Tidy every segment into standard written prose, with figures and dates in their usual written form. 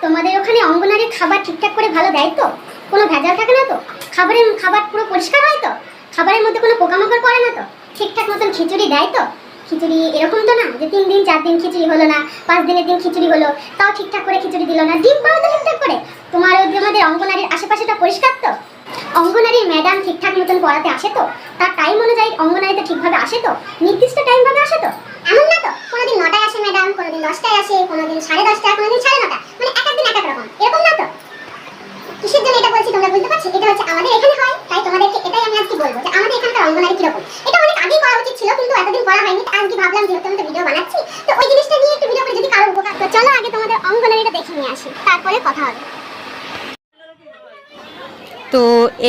তোমাদের ওখানে অঙ্গনারীর খাবার ঠিকঠাক করে ভালো দেয় তো? কোনো ভেজাল থাকে না তো? খাবার পুরো পরিষ্কার হয় তো? খাবারের মধ্যে কোনো পোকামাকড় পড়ে না তো? ঠিকঠাক মতন খিচুড়ি দেয় তো? খিচুড়ি এরকম তো না যে 3 দিন 4 দিন খিচুড়ি হলো না, 5 দিনের দিন খিচুড়ি হলো, তাও ঠিকঠাক করে খিচুড়ি দিল না। ডিম পাড়া তো ঠিকঠাক করে। তোমাদের অঙ্গনারীর আশেপাশেটা পরিষ্কার তো? অঙ্গনারীর ম্যাডাম ঠিকঠাক মতন পড়াতে আসে তো? তার টাইম অনুযায়ী অঙ্গনারীতে ঠিকভাবে আসে তো? নির্দিষ্ট টাইম ভাবে আসে তো? এমন না তো কোনোদিন 9টায় আসে ম্যাডাম, কোনোদিন 10টায় আসে, কোনোদিন 10:30, কোনোদিন 9:30, মানে এক এক দিন এক এক রকম, এরকম না তো? কিসের জন্য এটা বলছি তোমরা বুঝতে পারছো? এটা হচ্ছে আমাদের এখানে হয়, তাই তোমাদেরকে এটাই আমি আজকে বলবো যে আমাদের এখানকার অঙ্গনারী কিরকম। এটা অনেক আগেই করা উচিত ছিল, কিন্তু এতদিন করা হয়নি। আজকে ভাবলাম যেহেতু আমি তো ভিডিও বানাচ্ছি, তো ওই জিনিসটা নিয়ে একটু ভিডিও করে যদি কারোর উপকার। তো চলো আগে তোমাদের অঙ্গনারীটা দেখে নিয়ে আসি, তারপরে কথা হবে। তো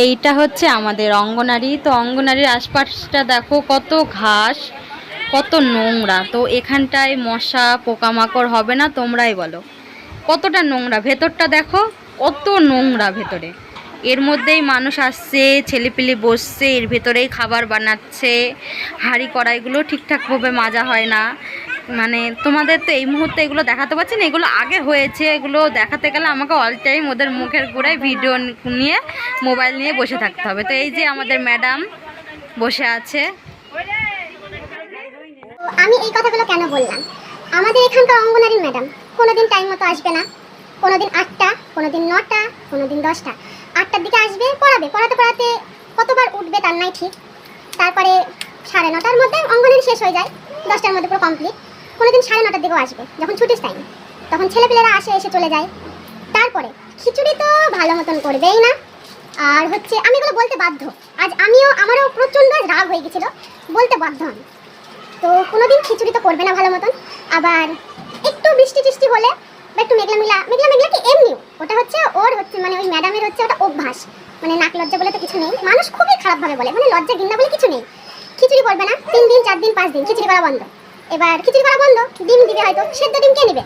এইটা হচ্ছে আমাদের অঙ্গনারী। তো অঙ্গনারীর আশপাশটা দেখো, কত ঘাস, কত নোংরা। তো এখানটায় মশা পোকামাকড় হবে না? তোমরাই বলো কতটা নোংরা। ভেতরটা দেখো কত নোংরা ভেতরে। এর মধ্যেই মানুষ আসছে, ছেলেপিলে বসছে, এর ভেতরেই খাবার বানাচ্ছে। হাঁড়ি কড়াইগুলো ঠিকঠাকভাবে মাজা হয় না। মানে তোমাদের তো এই মুহূর্তে এগুলো দেখাতে পারছি না, এগুলো আগে হয়েছে। এগুলো দেখাতে গেলে আমাকে অল টাইম ওদের মুখের গোড়ায় ভিডিও নিয়ে মোবাইল নিয়ে বসে থাকতে হবে। তো এই যে আমাদের ম্যাডাম বসে আছে। আমি এই কথাগুলো কেন বললাম? আমাদের এখানকার অঙ্গনারী ম্যাডাম কোনোদিন টাইম মতো আসবে না। কোনোদিন 8টা, কোনোদিন 9টা, কোনোদিন 10টা। 8টার দিকে আসবে, পড়াতে পড়াতে কতবার উঠবে তার নাই ঠিক। তারপরে 9:30টার মধ্যে অঙ্গনারী শেষ হয়ে যায়, 10টার মধ্যে পুরো কমপ্লিট। কোনোদিন 9:30টার দিকেও আসবে, যখন ছুটির টাইম, তখন ছেলেপিলেরা এসে চলে যায়। তারপরে খিচুড়ি তো ভালো মতন করবেই না। আর হচ্ছে আমি এগুলো বলতে বাধ্য, আজ আমারও প্রচণ্ড রাগ হয়ে গেছিলো, বলতে বাধ্য আমি। তো কোনোদিন খিচুড়ি তো করবে না ভালো মতন। আবার একটু বৃষ্টি টিষ্টি হলে বা একটু মেঘলা কি এমনিও, ওটা হচ্ছে মানে ওই ম্যাডামের হচ্ছে ওটা অভ্যাস। মানে নাক লজ্জা বলে তো কিছু নেই, মানুষ খুবই খারাপভাবে বলে, মানে লজ্জা ঘৃণা বলে কিছু নেই। খিচুড়ি করবে না 3 দিন 4 দিন 5 দিন, খিচুড়ি করা বন্ধ। এবার খিচুড়ি করা বন্ধ, ডিম দিবে হয়তো। সেদ্ধ ডিম কে নেবে?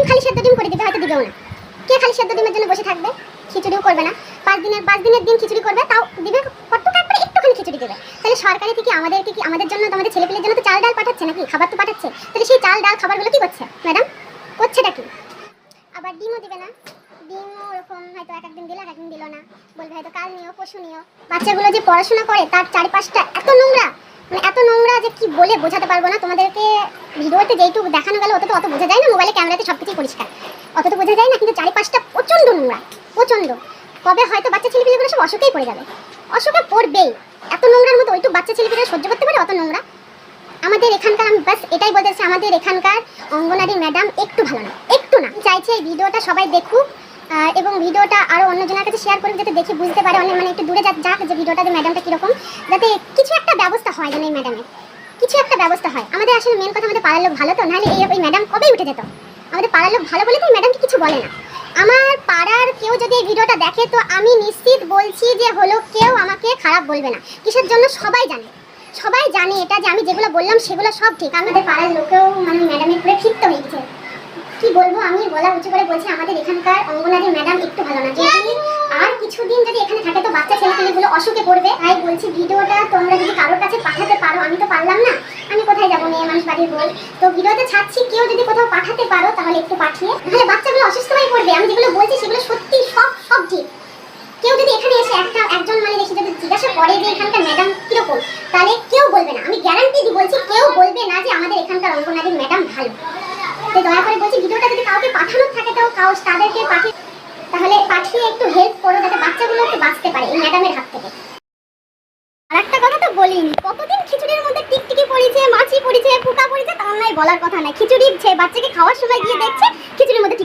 খালি সেদ্ধ ডিম করে দিবে, হয়তো দিবেও না। কে খালি সেদ্ধ ডিমের জন্য বসে থাকবে? খিচুড়িও করবে না। 5 দিনের দিন খিচুড়ি করবে, তাও দিবে কত তারপরে একটুখানি খিচুড়ি দেবে। তাহলে সরকারি থেকে আমাদের জন্য, আমাদের ছেলেপিলের জন্য তো চাল ডাল পাঠাচ্ছে নাকি, খাবার তো পাঠাচ্ছে। তাহলে সেই চাল ডাল খাবারগুলো কি করছে ম্যাডাম? করছেটা কি? আবার ডিমও দিবে না। ডিমও ওরকম হয়তো এক একদিন দিল, এক একদিন দিল না। বলবে হয়তো কাল নিও, পরশু নিও। বাচ্চাগুলো যে পড়াশোনা করে তার চারিপাশটা এত নোংরা, মানে এত নোংরা যে কি বলে বোঝাতে পারবো না তোমাদেরকে। ভিডিওতে যেইটুকু দেখানো গেল অত বোঝা যায় না, মোবাইলে ক্যামেরাতে সব কিছুই পরিষ্কার, অত তো বোঝা যায় না। কিন্তু চারিপাশটা প্রচণ্ড নোংরা, প্রচণ্ড। কবে হয়তো বাচ্চা ছেলেপিলেগুলো সব অসুখেই পড়ে যাবে, অসুখে পড়বেই। এত নোংরার মতো ওইটুকু বাচ্চা ছেলেপিলেরা সহ্য করতে পারে অত নোংরা? আমাদের এখানকার, আমি বাস এটাই বলতে চাচ্ছি, আমাদের এখানকার অঙ্গনারী ম্যাডাম একটু ভালো না, একটু না। চাইছে এই ভিডিওটা সবাই দেখুক, এবং ভিডিওটা আরও অন্যজনের কাছে শেয়ার করুক, যাতে দেখে বুঝতে পারে, অনেক মানে একটু দূরে যাক যে ভিডিওটা যে ম্যাডামটা কীরকম, যাতে কিছু একটা ব্যবস্থা হয়, যেন এই ম্যাডামের কিছু একটা ব্যবস্থা হয়। আমাদের আসলে মেন কথা, আমাদের পাড়ার লোক ভালো তো, নাহলে এই ম্যাডাম কবেই উঠে যেত। আমাদের পাড়ার লোক ভালো বলে তো এই ম্যাডামকে কিছু বলে না। আমার পাড়ার কেউ যদি এই ভিডিওটা দেখে, তো আমি নিশ্চিত বলছি যে হলো কেউ আমাকে খারাপ বলবে না। কিসের জন্য? সবাই জানে এটা, যে আমি যেগুলো বললাম সেগুলো সব ঠিক। আমাদের পাড়ার লোকেও মানে ম্যাডামের উপরে ক্ষিপ্ত হয়ে গেছে। কি বলবো, আমি গলা উঁচু করে বলছি, আমাদের এখানকার অঙ্গনারী ম্যাডাম একটু ভালো না। যদি আর কিছুদিন যদি এখানে থাকে তো বাচ্চা ছেলেপেলেগুলো অসুখে পড়বে। তাই বলছি ভিডিওটা তোমরা যদি কারোর কাছে পাঠাতে পারো, আমি তো পারলাম না, আমি কোথায় যাবো, মেয়ে মানুষ বাড়ির বই। তো ভিডিওতে ছাড়ছি, কেউ যদি কোথাও পাঠাতে পারো তাহলে একটু পাঠিয়ে, তাহলে বাচ্চাগুলো অসুস্থ হয়ে পড়বে। আমি যেগুলো বলছি সেগুলো সত্যি, সব ঠিক। কেউ যদি এখানে এসে একজন মানে দেখি যদি জিজ্ঞাসা করে যে এখানকার ম্যাডাম কিরকম, তাহলে কেউ বলবে না, আমি গ্যারান্টি দিয়ে বলছি, কেউ বলবে না যে আমাদের এখানকার অঙ্গনারী ম্যাডাম ভালো। তো দয়া করে বলছি, ভিডিওটা যদি কাউকে পাঠানোর থাকে তাদেরকে তাহলে পাঠিয়ে একটু হেল্প করো, যাতে বাচ্চাগুলো একটু বাঁচতে পারে এই ম্যাডামের হাত থেকে। আর একটা কথা তো বলিনি, কতদিন খিচুড়ির মধ্যে টিকটিকি পড়েছে, মাছি পড়েছে, পোকা পড়েছে, তার নাই বলার কথা নাই। খিচুড়ি বাচ্চাকে খাওয়ার সময় গিয়ে দেখছে খিচুড়ির মধ্যে